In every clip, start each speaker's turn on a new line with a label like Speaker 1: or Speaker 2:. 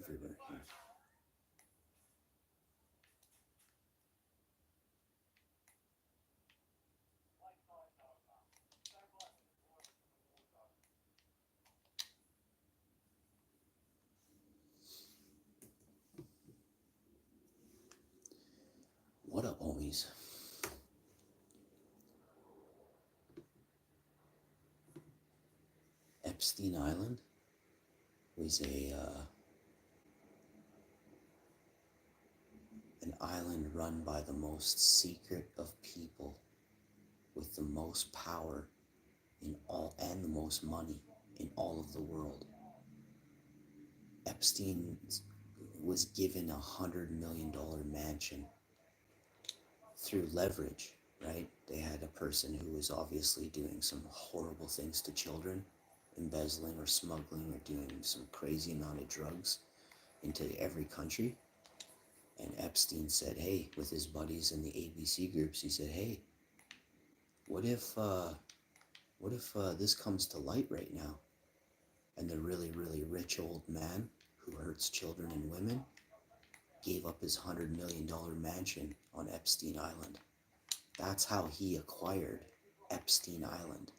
Speaker 1: everywhere here. What up, homies? Epstein Island was an island run by the most secret of people with the most power in all and the most money in all of the world. Epstein was given $100 million mansion through leverage, right? They had a person who was obviously doing some horrible things to children, embezzling or smuggling or doing some crazy amount of drugs into every country. And Epstein said, hey, with his buddies in the ABC groups, he said, hey, what if this comes to light right now? And the really, really rich old man who hurts children and women gave up his $100 million mansion on Epstein Island. That's how he acquired Epstein Island.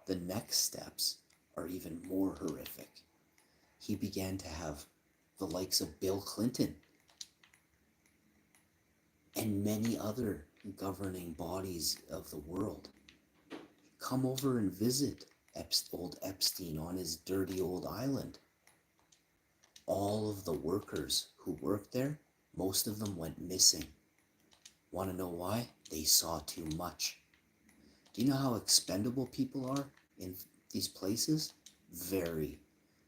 Speaker 1: The next steps are even more horrific. He began to have the likes of Bill Clinton and many other governing bodies of the world come over and visit old Epstein on his dirty old island. All of the workers who worked there, most of them went missing. Want to know why? They saw too much. Do you know how expendable people are in these places? Very.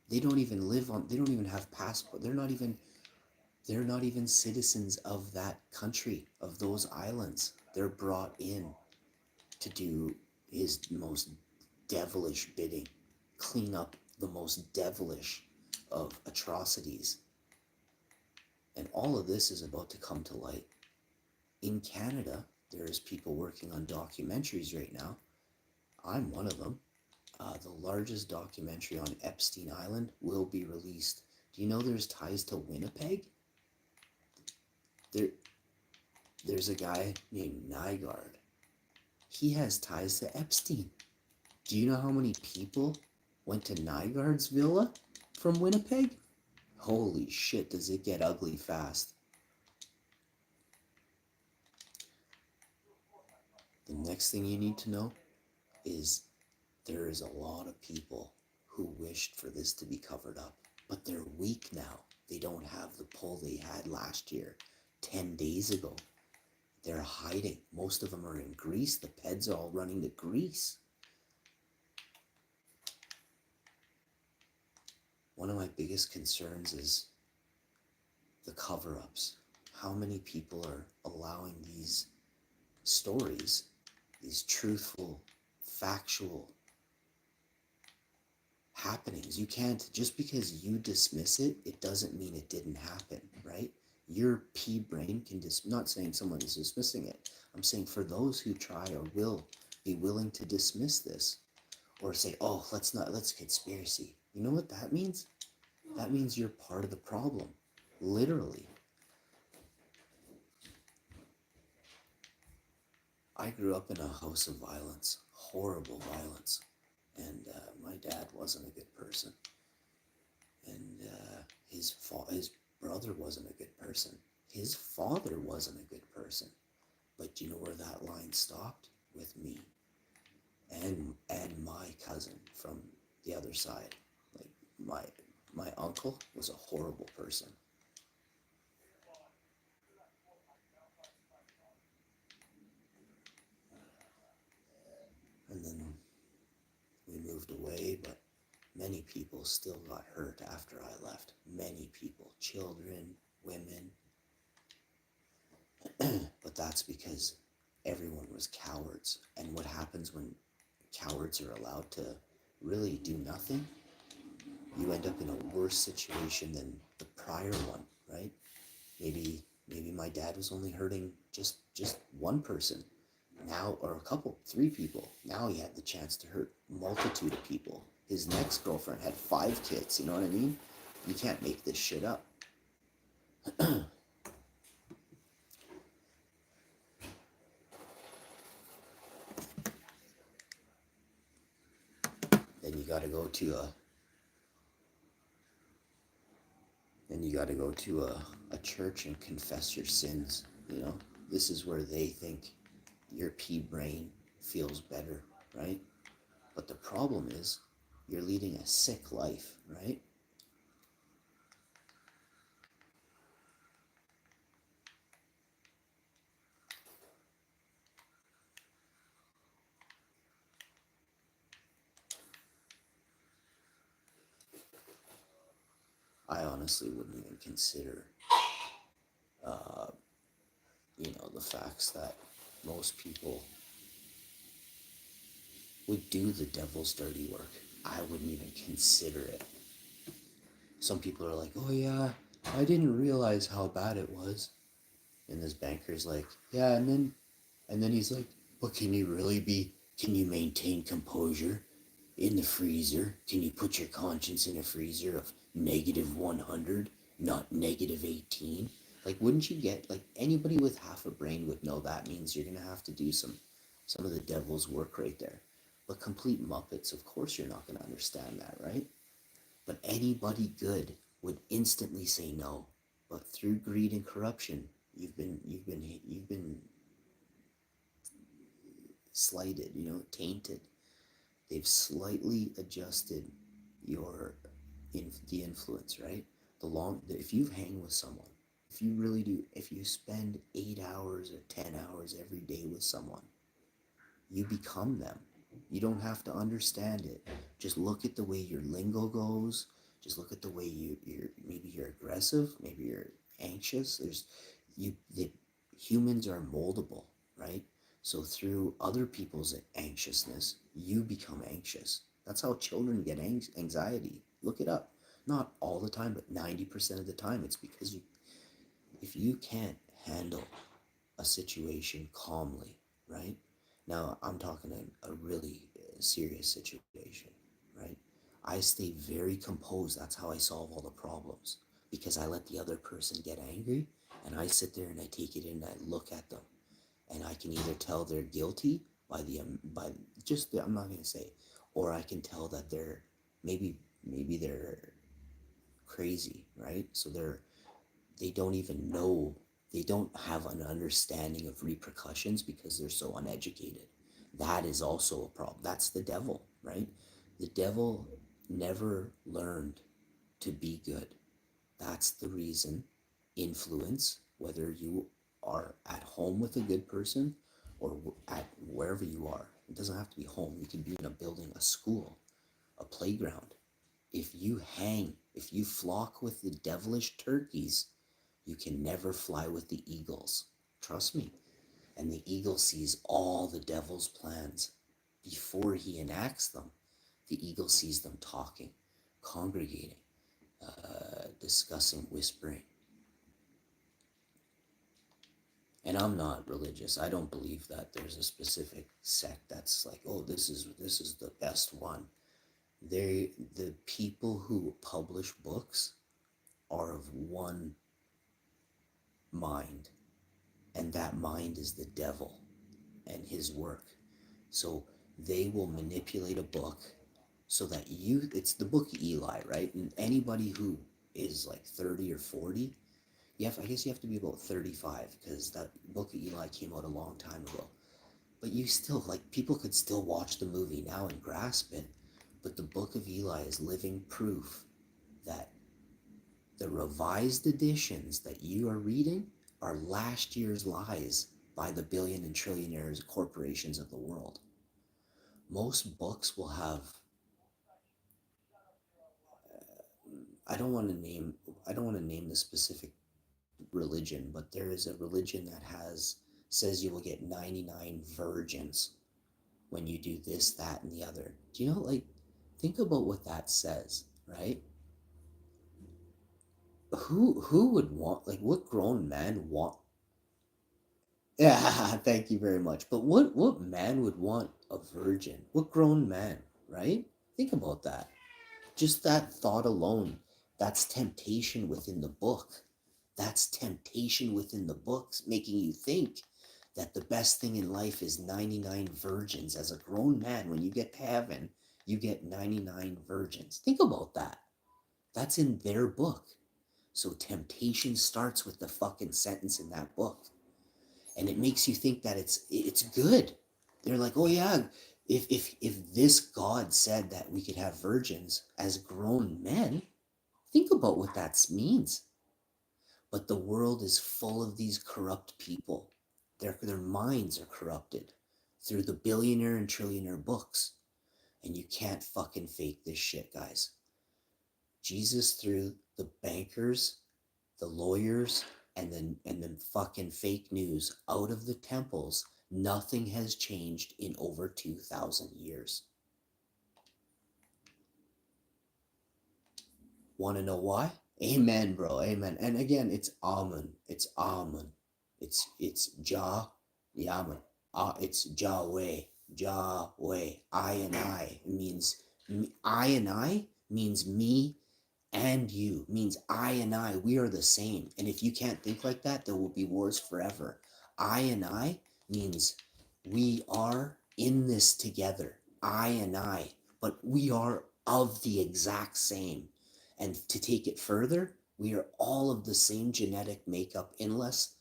Speaker 1: They don't even have passport. They're not even citizens of that country, of those islands. They're brought in to do his most devilish bidding, clean up the most devilish of atrocities. And all of this is about to come to light. In Canada, there's people working on documentaries right now. I'm one of them. The largest documentary on Epstein Island will be released. Do you know there's ties to Winnipeg? There's a guy named Nygaard. He has ties to Epstein. Do you know how many people went to Nygaard's villa from Winnipeg? Holy shit, does it get ugly fast. The next thing you need to know is there is a lot of people who wished for this to be covered up, but they're weak now. They don't have the pull they had last year, 10 days ago. They're hiding. Most of them are in Greece. The Peds are all running to Greece. One of my biggest concerns is the cover-ups. How many people are allowing these stories, these truthful, factual happenings? You can't, just because you dismiss it, it doesn't mean it didn't happen, right? Your pea brain can not saying someone is dismissing it. I'm saying for those who try or will be willing to dismiss this or say, oh, let's conspiracy. You know what that means? That means you're part of the problem, literally. I grew up in a house of violence, horrible violence. And my dad wasn't a good person. And his brother wasn't a good person. His father wasn't a good person. But do you know where that line stopped? With me and my cousin from the other side. Like my uncle was a horrible person. And then we moved away, but many people still got hurt after I left. Many people, children, women. But that's because everyone was cowards. And what happens when cowards are allowed to really do nothing? You end up in a worse situation than the prior one, right? Maybe my dad was only hurting just one person. Now, or a couple, 3 people. Now he had the chance to hurt a multitude of people. His next girlfriend had 5 kids, you know what I mean? You can't make this shit up. Then you gotta go to a church and confess your sins. This is where they think your pea brain feels better, right? But the problem is you're leading a sick life, right? I honestly wouldn't even consider, the facts that most people would do the devil's dirty work. I wouldn't even consider it. Some people are like, oh yeah, I didn't realize how bad it was. And this banker's like, yeah, and then he's like, but can you maintain composure in the freezer? Can you put your conscience in a freezer of -100, not -18? Like, wouldn't you get, like, anybody with half a brain would know that means you're going to have to do some of the devil's work right there. But complete muppets, of course you're not going to understand that, right? But anybody good would instantly say no. But through greed and corruption, you've been slighted, tainted. They've slightly adjusted your the influence, right? If you hang with someone, if you really do, if you spend 8 hours or 10 hours every day with someone, you become them. You don't have to understand it. Just look at the way your lingo goes. Just look at the way maybe you're aggressive, maybe you're anxious. The humans are moldable, right? So through other people's anxiousness, you become anxious. That's how children get anxiety. Look it up. Not all the time, but 90% of the time, it's because if you can't handle a situation calmly, right? Now, I'm talking a really serious situation, right? I stay very composed. That's how I solve all the problems, because I let the other person get angry and I sit there and I take it in and I look at them, and I can either tell they're guilty by just, I'm not going to say, or I can tell that maybe they're crazy, right? So they don't even know, they don't have an understanding of repercussions because they're so uneducated. That is also a problem. That's the devil, right? The devil never learned to be good. That's the reason influence, whether you are at home with a good person or at wherever you are, it doesn't have to be home. You can be in a building, a school, a playground. If you flock with the devilish turkeys, you can never fly with the eagles. Trust me. And the eagle sees all the devil's plans before he enacts them. The eagle sees them talking, congregating, discussing, whispering. And I'm not religious. I don't believe that there's a specific sect that's like, oh, this is the best one. The people who publish books are of one mind, and that mind is the devil and his work. So they will manipulate a book so that it's the book of Eli, right? And anybody who is like 30 or 40, I guess you have to be about 35, because that book of Eli came out a long time ago. But you still, like, people could still watch the movie now and grasp it. But the book of Eli is living proof that the revised editions that you are reading are last year's lies by the billion and trillionaires corporations of the world. Most books will have, I don't want to name the specific religion, but there is a religion that says you will get 99 virgins when you do this, that, and the other. Do you know, like, think about what that says, right? Who would want, like, what grown man want? Yeah, thank you very much. But what man would want a virgin? What grown man, right? Think about that. Just that thought alone, That's temptation within the book. That's temptation within the books, making you think that the best thing in life is 99 virgins. As a grown man, when you get to heaven, you get 99 virgins. Think about that. That's in their book. So temptation starts with the fucking sentence in that book. And it makes you think that it's good. They're like, oh yeah, if this God said that we could have virgins as grown men, think about what that means. But the world is full of these corrupt people. Their minds are corrupted through the billionaire and trillionaire books. And you can't fucking fake this shit, guys. Jesus threw the bankers, the lawyers, and then fucking fake news out of the temples. Nothing has changed in over 2,000 years. Want to know why? Amen, bro. Amen. And again, it's Amun. It's Amun. It's Jah, Yaman. It's Yahweh. Yahweh. I means I and I means me and you, means I and I, we are the same. And if you can't think like that, there will be wars forever. I and I means we are in this together. I and I, but we are of the exact same. And to take it further, we are all of the same genetic makeup, unless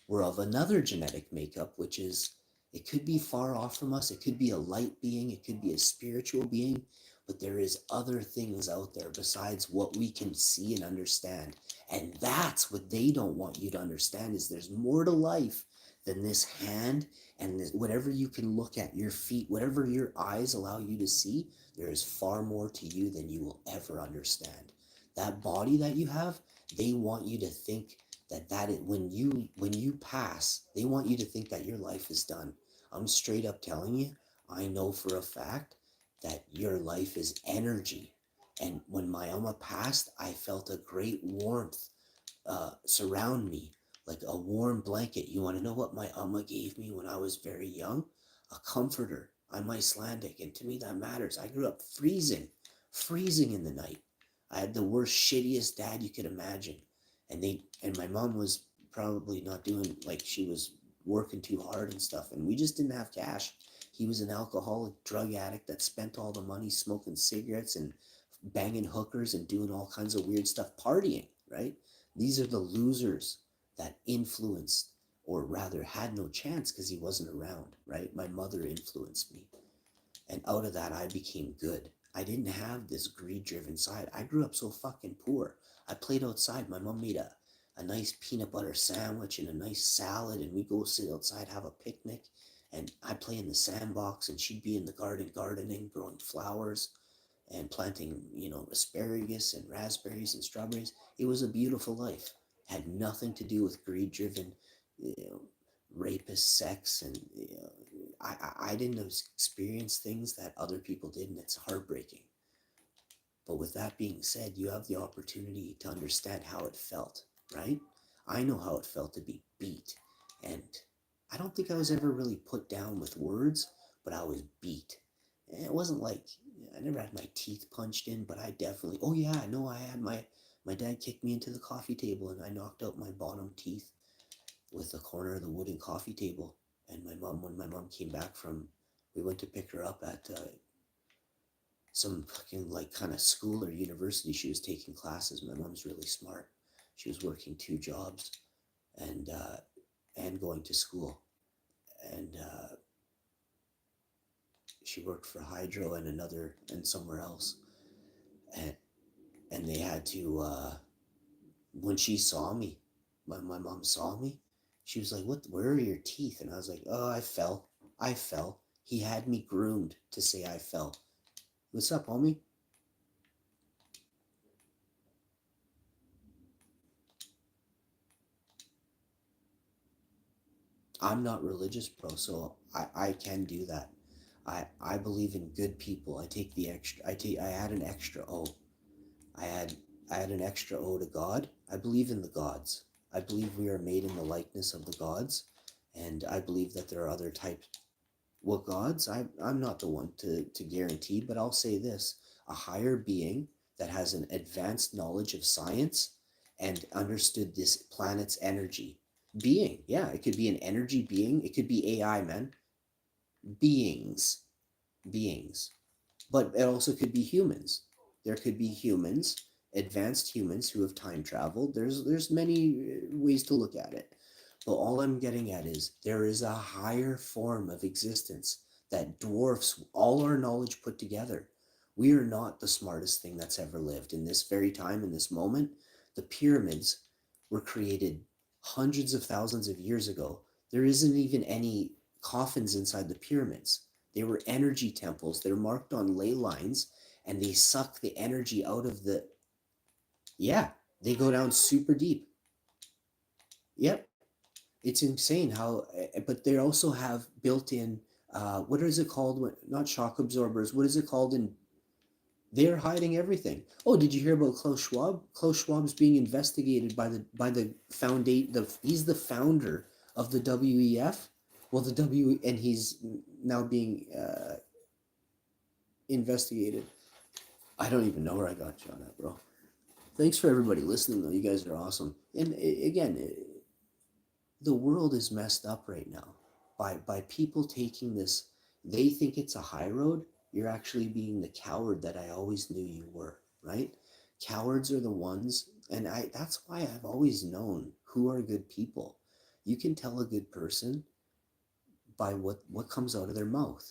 Speaker 1: we're of another genetic makeup, which is, it could be far off from us, it could be a light being, it could be a spiritual being, but there is other things out there besides what we can see and understand. And that's what they don't want you to understand, is there's more to life than this hand and this, whatever you can look at, your feet, whatever your eyes allow you to see. There is far more to you than you will ever understand. That body that you have, they want you to think that is, when you pass, they want you to think that your life is done. I'm straight up telling you, I know for a fact that your life is energy. And when my Alma passed, I felt a great warmth surround me, like a warm blanket. You want to know what my Alma gave me when I was very young? A comforter. I'm Icelandic, and to me that matters. I grew up freezing in the night. I had the worst, shittiest dad you could imagine. And my mom was probably not doing, like, she was working too hard and stuff, and we just didn't have cash. He was an alcoholic drug addict that spent all the money smoking cigarettes and banging hookers and doing all kinds of weird stuff, partying, right? These are the losers that influenced, or rather had no chance because he wasn't around, right? My mother influenced me. And out of that, I became good. I didn't have this greed-driven side. I grew up so fucking poor. I played outside. My mom made a nice peanut butter sandwich and a nice salad, and we'd go sit outside, have a picnic, and I'd play in the sandbox, and she'd be in the garden gardening, growing flowers and planting, asparagus and raspberries and strawberries. It was a beautiful life. Had nothing to do with greed-driven, you know, rapist sex, and I didn't experience things that other people did, and it's heartbreaking. But with that being said, you have the opportunity to understand how it felt, right? I know how it felt to be beat, and I don't think I was ever really put down with words, but I was beat. And it wasn't like I never had my teeth punched in, but I definitely, oh yeah, I know I had my dad kicked me into the coffee table, and I knocked out my bottom teeth with the corner of the wooden coffee table. And when my mom came back we went to pick her up at some fucking like kind of school or university. She was taking classes. My mom's really smart. She was working two jobs and going to school. And she worked for Hydro and somewhere else. And they had to, when she saw me, my mom saw me, she was like, where are your teeth? And I was like, oh, I fell. He had me groomed to say I fell. What's up, homie? I'm not religious, bro, so I can do that. I believe in good people. I add an extra O. I add I add an extra O to God. I believe in the gods. I believe we are made in the likeness of the gods, and I believe that there are other types. What gods? I'm not the one to guarantee, but I'll say this: a higher being that has an advanced knowledge of science and understood this planet's energy. Being, yeah, it could be an energy being, it could be AI, man. Beings, beings. But it also could be humans. There could be humans, advanced humans who have time traveled. There's many ways to look at it. But all I'm getting at is there is a higher form of existence that dwarfs all our knowledge put together. We are not the smartest thing that's ever lived. In this very time, in this moment, the pyramids were created hundreds of thousands of years ago. There isn't even any coffins inside the pyramids. They were energy temples. They're marked on ley lines and they suck the energy out of the. Yeah, they go down super deep. Yep. It's insane how, but they also have built in, what is it called? Not shock absorbers. What is it called? In they're hiding everything. Oh, did you hear about Klaus Schwab? Klaus Schwab's being investigated by the foundation. He's the founder of the WEF. Well, the W and he's now being investigated. I don't even know where I got you on that, bro. Thanks for everybody listening, though. You guys are awesome. And again, the world is messed up right now by people taking this. They think it's a high road. You're actually being the coward that I always knew you were, right? Cowards are the ones, and that's why I've always known who are good people. You can tell a good person by what comes out of their mouth.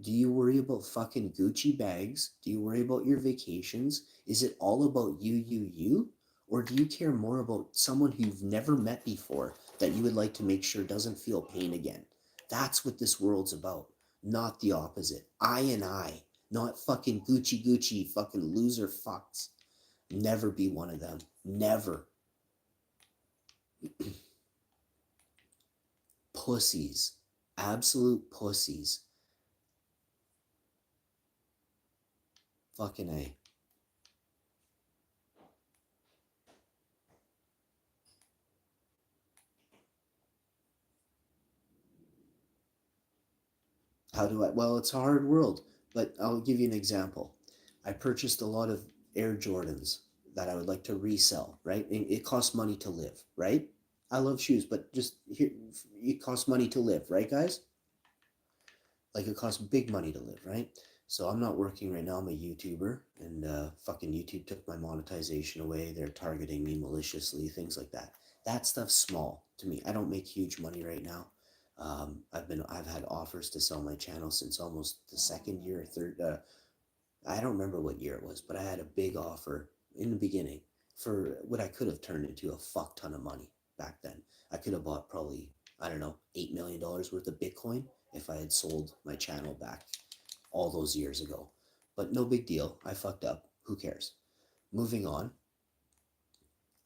Speaker 1: Do you worry about fucking Gucci bags? Do you worry about your vacations? Is it all about you? Or do you care more about someone who you've never met before that you would like to make sure doesn't feel pain again? That's what this world's about, not the opposite. I and I, not fucking Gucci, fucking loser fucks. Never be one of them. Never. Pussies. Absolute pussies. Fucking A. How do I? Well, it's a hard world, but I'll give you an example. I purchased a lot of Air Jordans that I would like to resell, right? It costs money to live, right? I love shoes, but just here, it costs money to live, right, guys? Like it costs big money to live, right? So I'm not working right now. I'm a YouTuber, and fucking YouTube took my monetization away. They're targeting me maliciously, things like that. That stuff's small to me. I don't make huge money right now. I've had offers to sell my channel since almost the second year or third. I don't remember what year it was, but I had a big offer in the beginning for what I could have turned into a fuck ton of money back then. I could have bought probably, I don't know, $8 million worth of Bitcoin if I had sold my channel back all those years ago. But no big deal. I fucked up. Who cares? Moving on.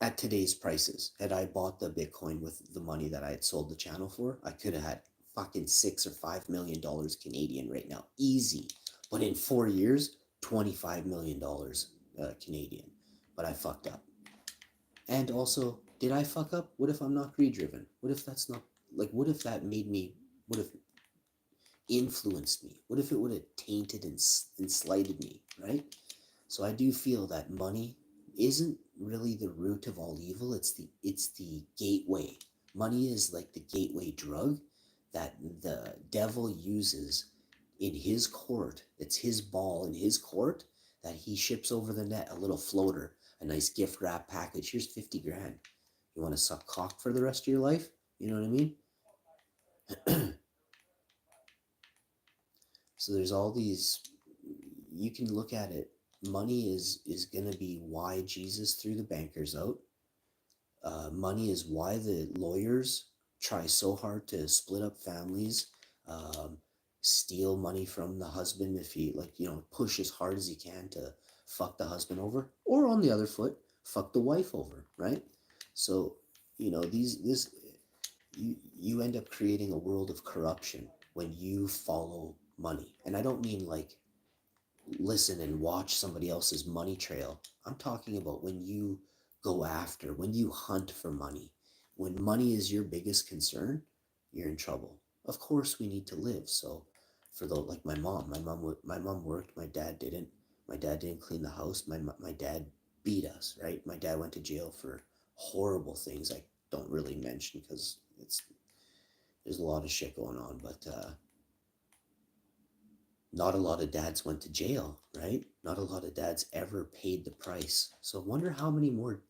Speaker 1: At today's prices, had I bought the Bitcoin with the money that I had sold the channel for, I could have had fucking $6 or $5 million Canadian right now. Easy. But in 4 years, $25 million Canadian. But I fucked up. And also, did I fuck up? What if I'm not greed driven? What if that's not, like, what if that made me, what if influenced me? What if it would have tainted and slighted me, right? So I do feel that money isn't really the root of all evil. It's the gateway. Money is like the gateway drug that the devil uses in his court. It's his ball in his court that he ships over the net, a little floater, a nice gift wrap package. Here's 50 grand. You want to suck cock for the rest of your life? You know what I mean? So there's all these, you can look at it. Money is going to be why Jesus threw the bankers out. Money is why the lawyers try so hard to split up families, um, steal money from the husband if he, like, push as hard as he can to fuck the husband over, or on the other foot, fuck the wife over, right? So, you end up creating a world of corruption when you follow money. And I don't mean like listen and watch somebody else's money trail. I'm talking about when you go after, when you hunt for money. When money is your biggest concern, you're in trouble. Of course, we need to live. So, for the like my mom worked, my dad didn't. My dad didn't clean the house. My dad beat us, right? My dad went to jail for horrible things I don't really mention because there's a lot of shit going on, but not a lot of dads went to jail, right? Not a lot of dads ever paid the price. So I wonder how many more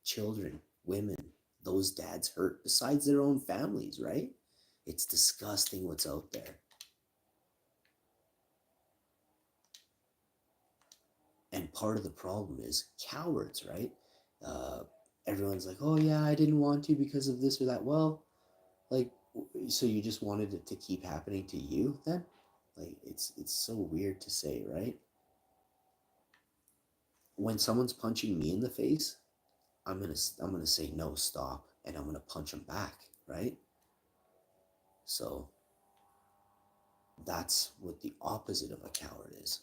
Speaker 1: children, women, those dads hurt besides their own families, right? It's disgusting what's out there. And part of the problem is cowards, right? Uh, Everyone's like, oh yeah, I didn't want to because of this or that. Well, like, so you just wanted it to keep happening to you then? Like, it's so weird to say, right? When someone's punching me in the face, I'm gonna say no, stop, and I'm gonna punch them back, right? So that's what the opposite of a coward is.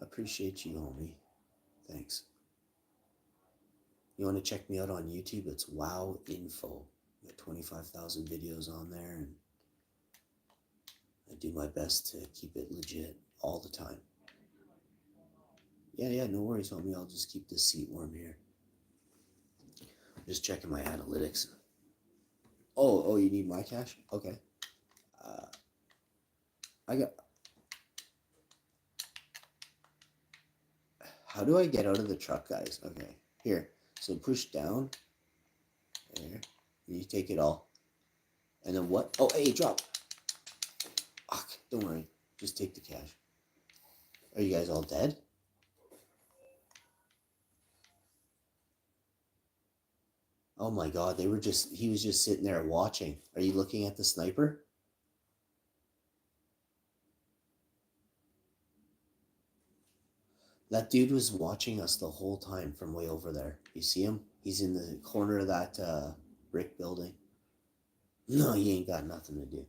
Speaker 1: Appreciate you, homie. Thanks. You want to check me out on YouTube? It's Wowinfo. Got 25,000 videos on there, and I do my best to keep it legit all the time. Yeah, no worries, homie. I'll just keep this seat warm here. Just checking my analytics. Oh, you need my cash? Okay. I got. How do I get out of the truck, guys? Okay, here. So push down. There. You take it all. And then what? Oh, hey, drop. Fuck, don't worry. Just take the cash. Are you guys all dead? Oh my god, he was just sitting there watching. Are you looking at the sniper? That dude was watching us the whole time from way over there. You see him? He's in the corner of that brick building. No, he ain't got nothing to do.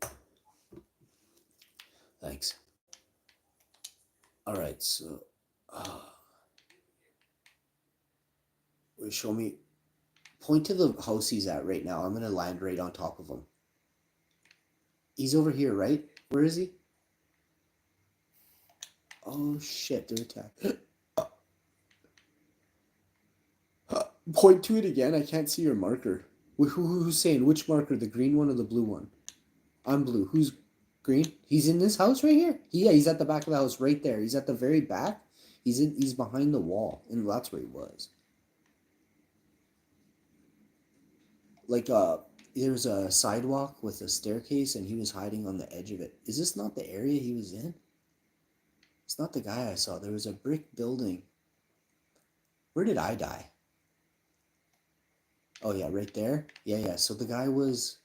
Speaker 1: Thanks. Alright, so show me. Point to the house he's at right now. I'm gonna land right on top of him. He's over here, right? Where is he? Oh shit, they're attacked. Point to it again. I can't see your marker. Who's saying which marker? The green one or the blue one? I'm blue. Who's green? He's in this house right here. Yeah, he's at the back of the house right there. He's at the very back. He's behind the wall, and that's where he was. Like there's a sidewalk with a staircase, and he was hiding on the edge of it. Is this not the area he was in? It's not the guy I saw. There was a brick building. Where did I die? Oh yeah, right there. Yeah. So the guy was.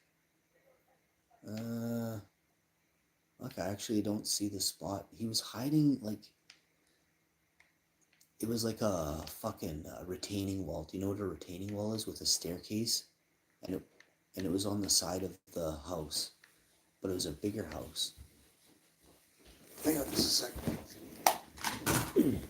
Speaker 1: Look, I actually don't see the spot. He was hiding like. It was like a fucking retaining wall. Do you know what a retaining wall is with a staircase? And it was on the side of the house, but it was a bigger house. Hang on just a second.